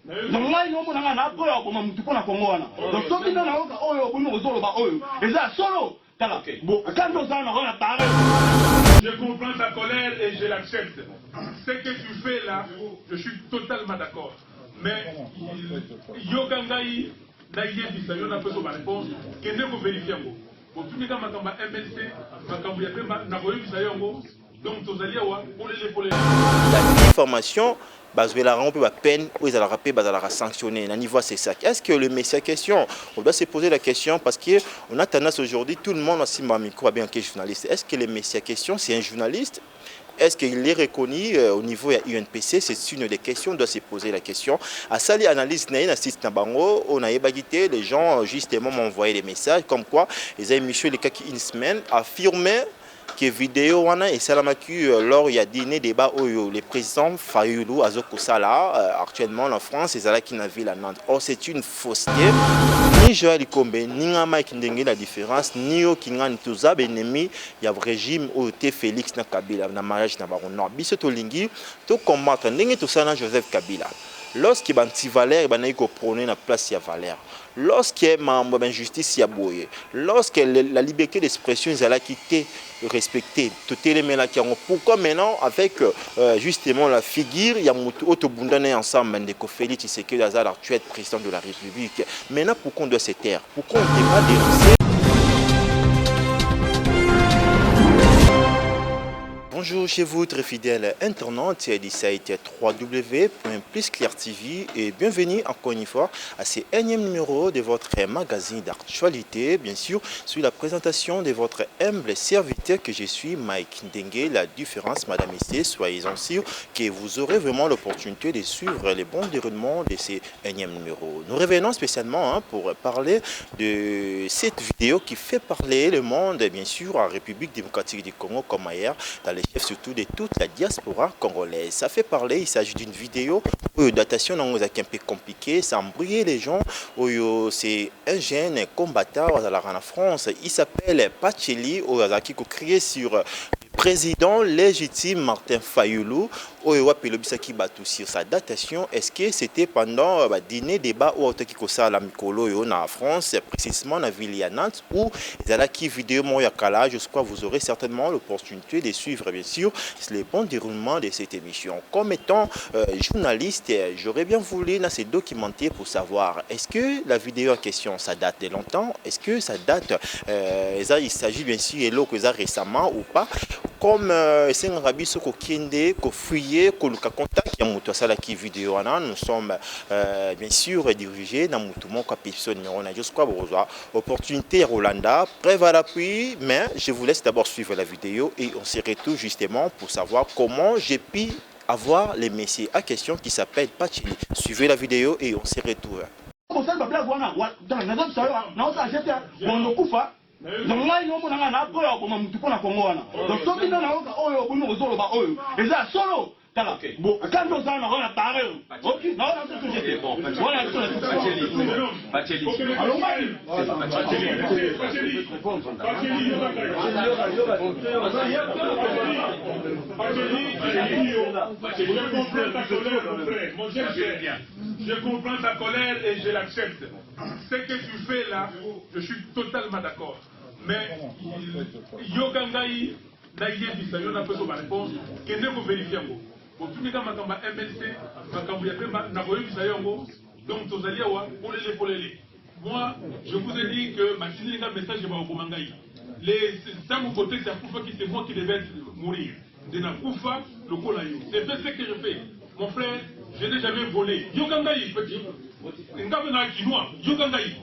Donc là, nous avons un appel à comment nous pouvons Congo. Donc, ce qui nous a solo. Je comprends ta colère et je l'accepte. Ce que tu fais là, je suis totalement d'accord. Mais Yogangaï, Naïe Bisayo n'a pas de réponse. Que ne vous vérifiez pas. Pour tout le monde, MLC, donc l'information, la peine ou ils allaient sanctionner. C'est ça. Est-ce que le messieurs question, on doit se poser la question parce qu'on a tendance aujourd'hui, tout le monde a si micro bien que journaliste. Est-ce que le messieurs question, c'est un journaliste? Est-ce qu'il est reconnu au niveau de l'UNPC? C'est une des questions, on doit se poser la question. À ça, l'analyse, on a ébagité, les gens justement m'ont envoyé des messages comme quoi les émissions de une semaine affirmaient que vidéo et salamaki lors il y a dîner débat où le président Fayoulou Azokosala actuellement en France et Zala qui n'a vu la Nantes. Or c'est une fausseté. Ni Joël Kombe ni Ngama qui n'engue la différence ni au Kingan Touzab ennemi il y a régime où était Félix na Kabila na mariage na baron Nord biso lingi to combattre n'engue tout ça na Joseph Kabila. Lorsque Banti Valère il ko prôner na place ya Valère. Lorsque membre d'injustice y a boyé, lorsque la liberté d'expression est quitté, respectée, tout est là qui ont pourquoi maintenant avec justement la figure il y a auto bundané ensemble de Félix Tshisekedi Azala tu es président de la République. Maintenant pourquoi on doit se taire? Pourquoi on ne peut pas dénoncer? Bonjour chez vous, très fidèles internautes du site www.plusclair TV et bienvenue encore une fois à ce énième numéro de votre magazine d'actualité, bien sûr, sur la présentation de votre humble serviteur que je suis, Mike Ndengue. La différence, madame et messieurs, soyez-en sûrs que vous aurez vraiment l'opportunité de suivre les bons déroulements de ces énième numéros. Nous revenons spécialement pour parler de cette vidéo qui fait parler le monde, bien sûr, en République démocratique du Congo comme ailleurs, dans les chefs surtout de toute la diaspora congolaise. Ça fait parler, il s'agit d'une vidéo où la datation est un peu compliquée, ça embrouille les gens. C'est un jeune combattant en France, il s'appelle Pacheli, qui a crié sur le président légitime Martin Fayoulou, sur sa datation. Est-ce que c'était pendant le dîner débat ou la Mikolo en France, précisément dans la ville de Nantes, où qui vidéo Moyakala, je crois que vous aurez certainement l'opportunité de suivre bien sûr le bon déroulement de cette émission. Comme étant journaliste, j'aurais bien voulu dans ces documenter pour savoir est-ce que la vidéo en question ça date de longtemps, est-ce que ça date, il s'agit bien sûr de récemment ou pas. Comme c'est un rabbi qui a fouillé, qui a contacté qui vidéo, nous sommes bien sûr dirigés dans mon capitaine. On a juste quoi opportunité Rolanda, preuve à l'appui, mais je vous laisse d'abord suivre la vidéo et on se retrouve justement pour savoir comment j'ai pu avoir les messieurs à question qui s'appelle Pacheli. Suivez la vidéo et on se retrouve. Donc là, nous avons un appel à comment nous pouvons Congo. Donc, ce qui nous a solo. Bon, quand nous avons un parole, ok, non, c'est bon. Voilà, je comprends ta colère et je l'accepte. Ce que tu fais là, je suis totalement d'accord. Mais Yogangaï, Naïe Bisayo n'a pas de réponse. Que ne vous vérifiez pas. Pour tout le monde, MLC, donc moi, je vous ai dit que ma message est au Mangaï. Les Samou côté, c'est moi qui devais mourir. De la Koufa, le Kolayo. C'est ce que je fais. Mon frère, je n'ai jamais volé. Yogangaï, petit. Yogangaï.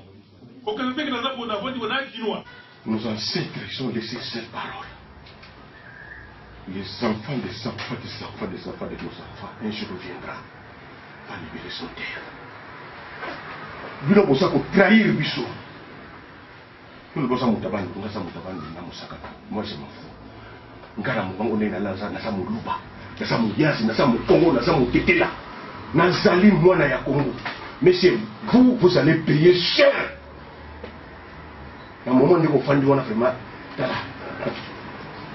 Nos ancêtres ont laissé cette parole. Les enfants des enfants des enfants des enfants de nos enfants, un jour viendra, va libérer son terre. Nous avons besoin de trahir Bissot. Nous avons besoin de Moutabani, nous avons besoin de Namusaka. Moi je m'en fous. Nous avons besoin de Naza, nous avons Luba, nous avons Yasi, nous avons Congo, nous avons Tetela. Nous avons Mwana ya Congo. Mais c'est vous, vous allez payer cher. À un moment où vous faites vraiment,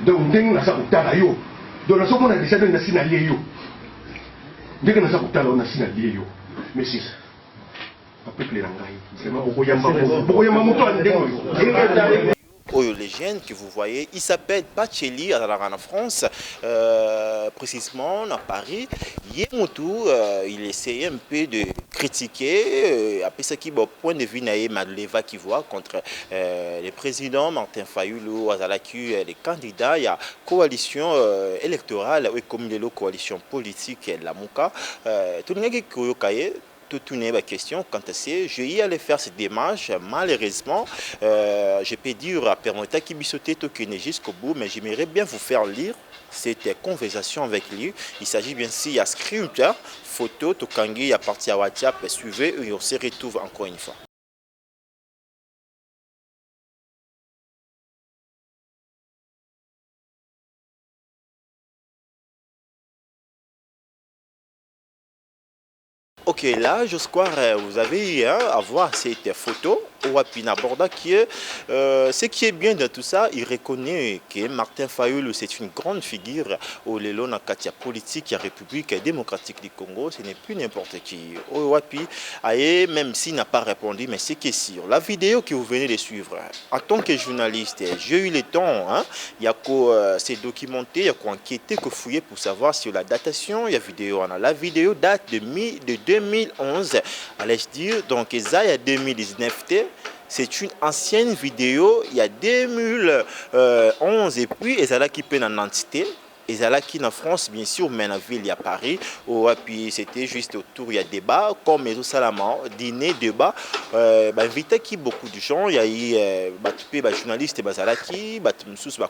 donc ndenge na sakutala yo donc na soko na déjà na sina lié yo ndenge na sakutala na sina lié yo Monsieur, peuple c'est beaucoup de Oyo légende que vous voyez, il s'appelle Bacheli en France, précisément à Paris. Il essayait un peu de critiquer, après ce qui, point de vue naïe, Madleva qui voit contre le président Martin Fayoulou, Azalaku, les candidats, il y a coalition électorale, comme les coalition politique, la Mouka, tout le monde toute une question quant à ça. Je y allais faire cette démarche. Malheureusement, je peux dire à Permota qui bisotait jusqu'au bout, mais j'aimerais bien vous faire lire cette conversation avec lui. Il s'agit bien sûr, il y a script, photo, Tokangi, à partir à WhatsApp, suivez et on se retrouve encore une fois. Ok, là, je crois que vous avez eu à voir cette photo. Ce qui est bien de tout ça, il reconnaît que Martin Fayoulou, c'est une grande figure au Lelo Katia politique, la République démocratique du Congo. Ce n'est plus n'importe qui. Même s'il n'a pas répondu, mais c'est que sur la vidéo que vous venez de suivre, en tant que journaliste, j'ai eu le temps, il y a qu'à se documenter, il y a qu'à enquêter, qu'à fouiller pour savoir sur la datation. Il y a vidéo, la vidéo date de 2011, allais-je dire, donc ça il y a 2019. C'est une ancienne vidéo, il y a 2011 et puis ils allaient qui peine en entité. Ils allaient qui en France, bien sûr, mais en ville, il y a Paris. Puis c'était juste autour, il y a débat, comme les Salama, dîner, débat. Invité qui beaucoup de gens, il y a eu des journalistes, des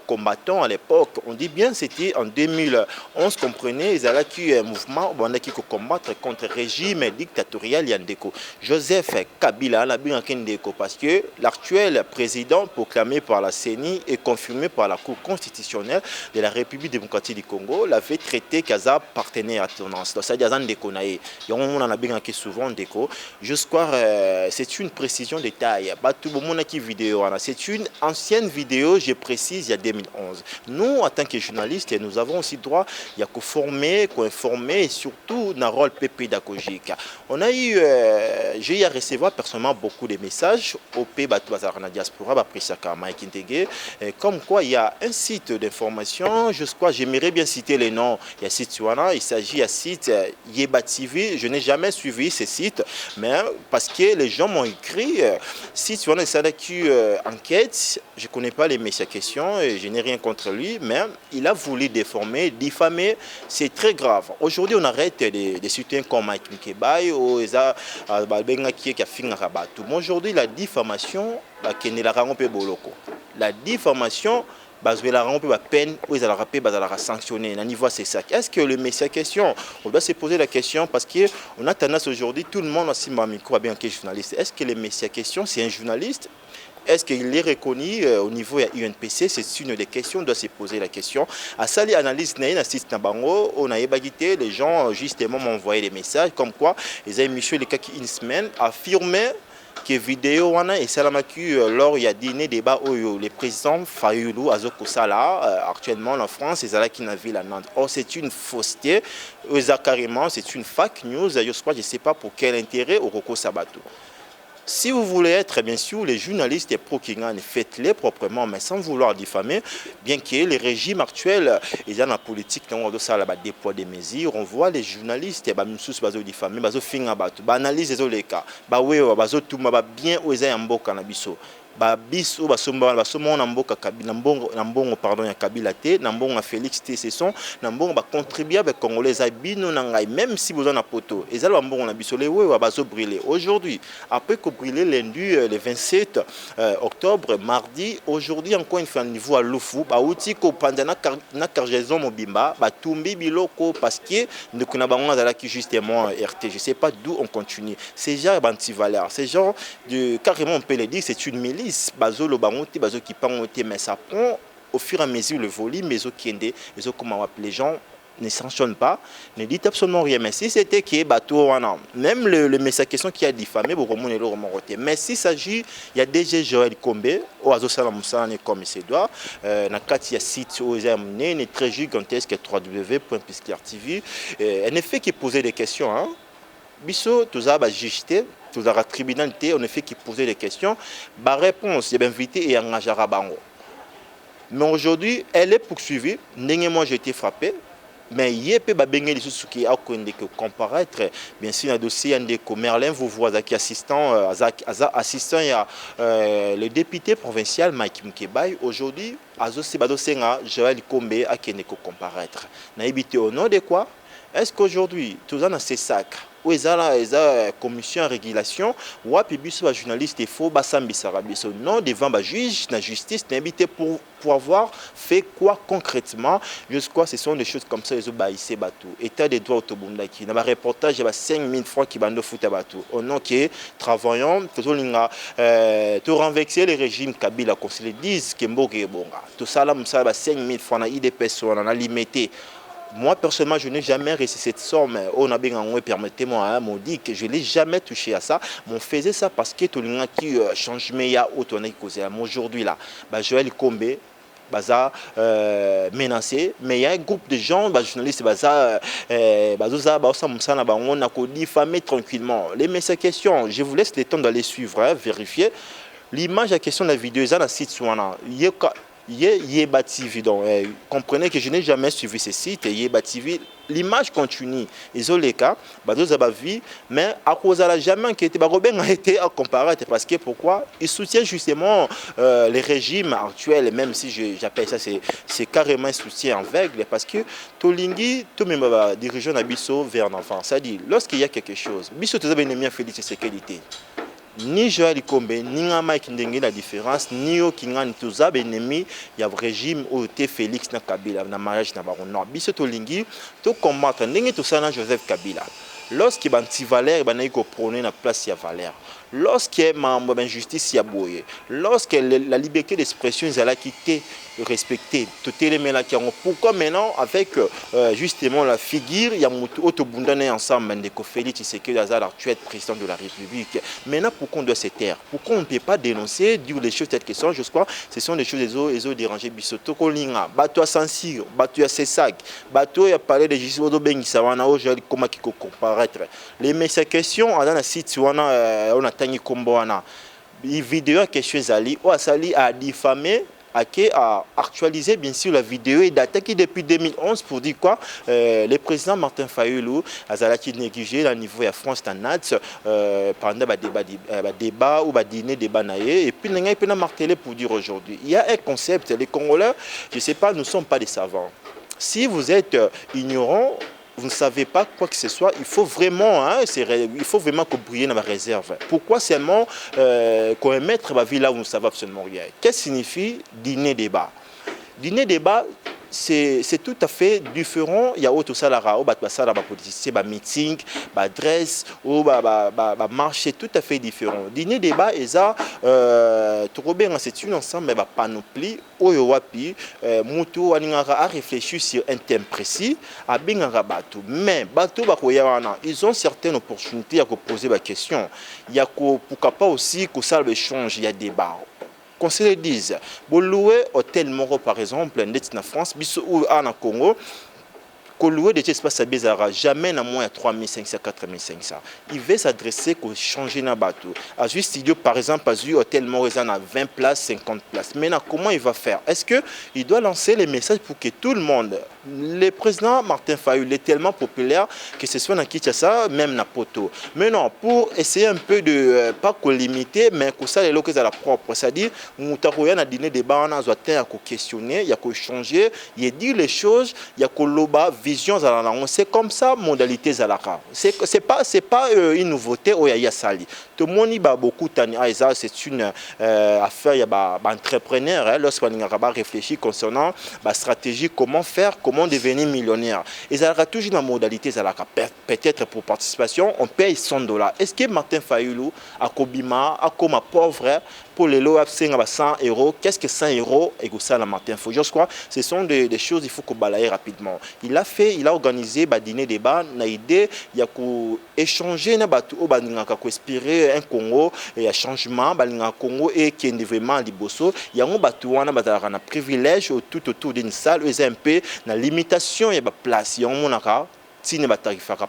combattants à l'époque. On dit bien, c'était en 2011, comprenez, ils allaient qui un mouvement, qui combattre contre le régime dictatorial Yandeko. Joseph Kabila, parce que l'actuel président proclamé par la CENI et confirmé par la Cour constitutionnelle de la République démocratique du Congo l'avait traité Kaza partenaire à tournance. C'est-à-dire on en a bien souvent déco. Je crois c'est une précision de taille. C'est une ancienne vidéo, je précise, il y a 2011. Nous, en tant que journalistes, nous avons aussi droit à former, informer et surtout un rôle pédagogique. On a eu, j'ai eu à recevoir personnellement beaucoup de messages au P-Bazar diaspora, comme quoi il y a un site d'information, je crois, j'aimerais bien citer les noms. Il y a site Tuana, il s'agit d'un site Yeba TV. Je n'ai jamais suivi ce site, mais parce que les gens m'ont écrit, site Tuana, c'est enquête. Je ne connais pas les messieurs questions et je n'ai rien contre lui, mais il a voulu déformer, diffamer. C'est très grave. Aujourd'hui, on arrête des soutiens comme Mike Mikebai ou Eza Balbenga qui a fini à Rabat. Mais aujourd'hui, la diffamation, la diffamation, on peut peine ou ils allaient sanctionner. C'est ça. Est-ce que le messieurs question, on doit se poser la question parce qu'on a tendance aujourd'hui, tout le monde a micro bien que journaliste. Est-ce que le messieurs question, c'est un journaliste? Est-ce qu'il est reconnu au niveau de UNPC? C'est une des questions, on doit se poser la question. À ça, l'analyse on a ébagité, les gens justement m'ont envoyé des messages comme quoi ils avaient mis les cas qui une semaine affirmaient que vidéo wana et salamaku lors il y a dîner débat oyo le président Fayoulou Azoko Sala actuellement en France et Zala qui n'a vu la Nantes. Or c'est une fausseté, carrément c'est une fake news. Je ne sais pas pour quel intérêt au Roko Sabato. Si vous voulez être, bien sûr, les journalistes et pro-Kingan, faites-les proprement, mais sans vouloir diffamer, bien que les régimes actuels, ils ont la politique, on doit déployer des mesures, on voit les journalistes, ils ont diffamé, ils ont analysé les cas, ils ont bien osé un beau cannabis. Biso basomba na mboka kabila mbongo pardon ya kabila te na mbongo na Félix te ce sont na mbongo ba contribuer avec congolais abino na ngai même si besoin na poto ezala mbongo na biso lewe wa bazo brûler aujourd'hui après que brûler lundi le 27 octobre mardi aujourd'hui encore une fois niveau à Lufu ba uti ko pandana na cargaison mobimba ba tumbi biloko parce que ne kuna bango zala qui justement RT je sais pas d'où on continue ces gens anti-valeurs ces gens de carrément on peut le dire c'est une milice bazo lo bangote bazo qui pangote mais ça prend au fur et à mesure le volume mais au kiende les comment les gens ne sanctionnent pas ne dit absolument rien mais si c'était qui est bateau même le message question qui a diffamé mais s'il s'agit il y a DG Joël Kombe au Azo Salamusane comme il se doit na kati ya site aux amené très gigantesque www.pisclairtv en effet qui posait des questions biso toza ba jugeté toza la tribunalité on ne fait qui poser des questions ba réponse il y a invité et engagera bango. Mais aujourd'hui elle est poursuivie moi j'ai été frappé. Mais il y a des gens qui ont comparaître. Bien sûr, il y a un dossier de Merlin, vous voyez, qui assistant, il y a le député provincial Mike Mkebaï. Aujourd'hui, Joël Kombe a qui comparaître. Au nom de quoi? Est-ce qu'aujourd'hui, tout ça dans ces sacs, où il y a la commission de régulation, ou les journalistes, il faut non devant le juge, la justice, pour avoir fait quoi concrètement, jusqu'à ce sont des choses comme ça, ils ont baissé bateau. État des droits au Bundaki. Dans un reportage, il y a 5000 fois qui bandent foot à bateau. Au nom qui travaillant, tout renverser le régime Kabila, qu'on se le dise, tout ça, là, 5000 fois, il y a des personnes, on a limité. Moi, personnellement, je n'ai jamais reçu cette somme. On a bien permettez-moi, on dit que je n'ai jamais touché à ça. Mais on faisait ça parce que tout le monde qui change meilleur aujourd'hui là, Joël Kombe, menacé, mais il y a un groupe de gens, journalistes, on a diffamé tranquillement. Les messages questions, je vous laisse le temps d'aller suivre, vérifier. L'image, la question de la vidéo, c'est dans le site Swana. Yeba TV, donc comprenez que je n'ai jamais suivi ce site. Yeba TV, l'image continue. Ils ont les cas, mais à cause de la jamais qui a été à comparer parce que pourquoi ils soutiennent justement les régimes actuels, même si j'appelle ça c'est carrément un soutien aveugle parce que Tolingi, tout même dirigeant Abisso vers l'enfant, c'est-à-dire lorsqu'il y a quelque chose, Bisso tout ennemi à Félix ses qualités. Ni Joël Kombe, ni Mike Ndenge la différence, ni au Kingan Touza, ennemi, il y a un régime où tu Félix na Kabila, na mariage na baron. Non, Bisso Tolingi, tu combattre, Ndenge tout ça na Joseph Kabila. Lorsqu'il y a anti-Valère, il y a prôné la place de Valère. Lorsqu'il y a une injustice, il y a boye. Lorsque la liberté d'expression est quittée, respectée, pourquoi maintenant, avec justement la figure, il y a un ensemble de Félix Tshisekedi actuel président de la République. Maintenant, pourquoi on doit se taire? Pourquoi on ne peut pas dénoncer, dire les choses telles qu'elles sont? Je crois que ce sont des choses qui ont dérangé Bissoto Kolinga, Bato à Sansir, Bato à Sessac, Bato à parler de Gisolo Bengisawana, aujourd'hui, comment il faut comparaître. Les messages questions, dans le site, on a Tangi Komboana. Les vidéos question Zali, ou Asali a diffamé, a actualisé bien sûr la vidéo et d'attaquer depuis 2011 pour dire quoi le président Martin Fayulu a négligé le niveau de France Tanats pendant le débat ou le dîner de Banaye et puis il y a martelé pour dire aujourd'hui il y a un concept, les Congolais, je ne sais pas, nous ne sommes pas des savants. Si vous êtes ignorant, vous ne savez pas quoi que ce soit, il faut vraiment, que vous brillez dans la réserve. Pourquoi seulement qu'on émettre la vie là où vous ne savez absolument rien? Qu'est-ce que signifie dîner débat? Dîner débat, c'est tout à fait différent. Il y a autre salaire, politicien, meeting, adresse, marche, c'est tout à fait différent. Dîner débat, c'est une ensemble de panoplie. Mutu a réfléchi sur un thème précis, mais ils ont certaines opportunités à poser la question. Il y a pourquoi pas aussi que ça change, il y a débat. Qu'on se le dise, vous louez Hôtel Moro par exemple, en France, ou en Congo, qu'on loue des espaces à Bézara, jamais à moins de 3500, 4500. Il veut s'adresser qu'au changer dans bateau. À juste studio, par exemple, à Hôtel Moro, à 20 places, 50 places. Maintenant, comment il va faire? Est-ce qu'il doit lancer les messages pour que tout le monde, le président Martin Fayulu est tellement populaire que ce soit dans Kinshasa, même dans Poto. Mais non, pour essayer un peu de, pas qu'on limiter, mais que ça, les locaux à la propre. C'est-à-dire, nous avons dîner des bancs, nous avons questionner, il y a qu'à changer, il y a dire les choses, il y a qu'à loba, vision, c'est comme ça, modalité Zalaka. C'est pas une nouveauté au Yaya Sali. Tout le monde a beaucoup de temps, c'est une affaire, il y a des entrepreneurs, lorsqu'on a réfléchi concernant la stratégie, comment faire, comment devenir millionnaire. Et ça aura toujours la modalité Zalaka. Peut-être pour participation, on paye $100. Est-ce que Martin Fayulu, à Kobima, à Koma pauvre, pour les lots à 100 €, qu'est-ce que 100 € et ça la Martin Fayulu? Je crois ce sont des choses qu'il faut qu'on balaye rapidement. Il a organisé un dîner débat, il a idée, il y a échanger inspirer un Congo et un changement un Congo et qui est vraiment à Liboso. Il y a un privilège tout autour d'une salle, un peu la limitation, il y a place, il y a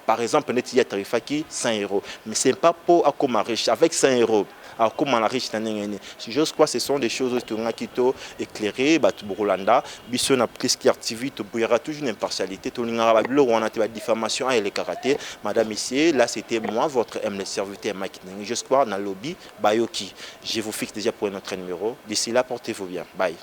Par exemple, il y a tarifa qui 100 €. Mais ce n'est pas pour à riche. Avec 100 €, à comment la riche, je crois que ce sont des choses qui sont éclairées. Rolanda, Bisson a plus d'activité, il y aura toujours une impartialité. On a la diffamation et les karaté. Madame ici, là c'était moi, votre M, le serviteur Mike. Je crois dans le lobby Bayoki. Je vous fixe déjà pour un autre numéro. D'ici là, portez-vous bien. Bye.